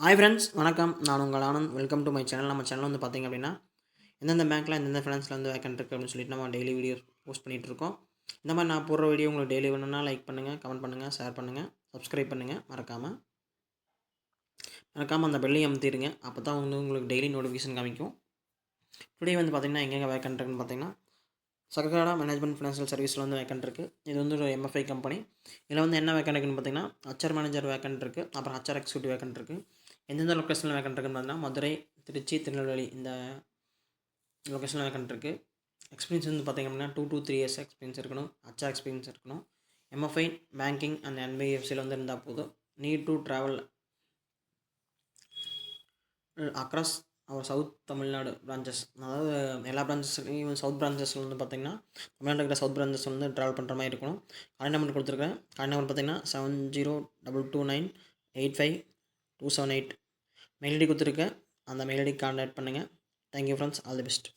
Hi friends, வணக்கம். நான் உங்கள் Anand. Welcome to my channel. நம்ம சேனல் வந்து பார்த்திங்க அப்படின்னா, எந்தெந்த பேங்க்கில் எந்தெந்த ஃபினான்ஸில் வந்து வேக்கன்ட் இருக்குது அப்படின்னு சொல்லிட்டு நம்ம டெய்லி வீடியோ போஸ்ட் பண்ணிகிட்ருக்கோம். இந்த மாதிரி நான் போடுற வீடியோ உங்களுக்கு டெய்லி வேணும்னா லைக் பண்ணுங்கள், கமெண்ட் பண்ணுங்கள், ஷேர் பண்ணுங்கள், சப்ஸ்கிரைப் பண்ணுங்கள். மறக்காமல் அந்த பெல்லையும் அமுத்திடுங்க. அப்போ தான் வந்து உங்களுக்கு டெய்லி நோட்டிஃபிகேஷன் காமிக்கும். டுடே வந்து பார்த்திங்கன்னா எங்கெங்கே வேக்கன்ட் இருக்குன்னு பார்த்தீங்கன்னா, சர்க்காரா மேனேஜ்மெண்ட் ஃபினான்ஷியல் சர்வீஸில் வந்து வேக்கன்ட் இருக்குது. இது வந்து ஒரு எம்எஃப்ஐ கம்பெனி. இதில் வந்து என்ன வேக்கன்ட் இருக்குன்னு பார்த்தீங்கன்னா, ஹச்ஆர் மேனேஜர் வேக்கன்ட் இருக்குது. அப்புறம் ஹச்ஆர் எக்ஸிக்யூட்டிவ் வேக்கன்ட் இருக்குது. எந்தெந்த லொக்கேஷனில் வேக்கன்ட் இருக்குன்னு பார்த்தீங்கன்னா, மதுரை, திருச்சி, திருநெல்வேலி இந்த லொக்கேஷனில் வேக்கன்ட் இருக்குது. எக்ஸ்பீரியன்ஸ் வந்து பார்த்திங்க அப்படின்னா 2 to 3 years எக்ஸ்பீரியன்ஸ் இருக்கணும். ஹச்ஆர் எக்ஸ்பீரியன்ஸ் இருக்கணும். எம்எஃப்ஐ, பேங்கிங் அண்ட் என்பிஎஃப்சியில் வந்து இருந்தால் போதும். Need to travel across our south Tamil Nadu branches, அதாவது எல்லா பிரான்ச்சஸ்லையும் சவுத் பிரான்ச்சஸில் வந்து பார்த்திங்கன்னா, தமிழ்நாட்டில் இருக்கிற சவுத் பிரான்ச்சஸ் வந்து ட்ராவல் பண்ணுற மாதிரி இருக்கணும். கான்டாக்ட் நம்பர் கொடுத்துருக்கேன். கான்டாக்ட் நம்பர் பார்த்திங்கன்னா 7022985278. மெயில் ஐடி கொடுத்துருக்கேன். அந்த மெயில் ஐடிக்கு கான்டாக்ட் பண்ணுங்கள். Thank you friends. All the best.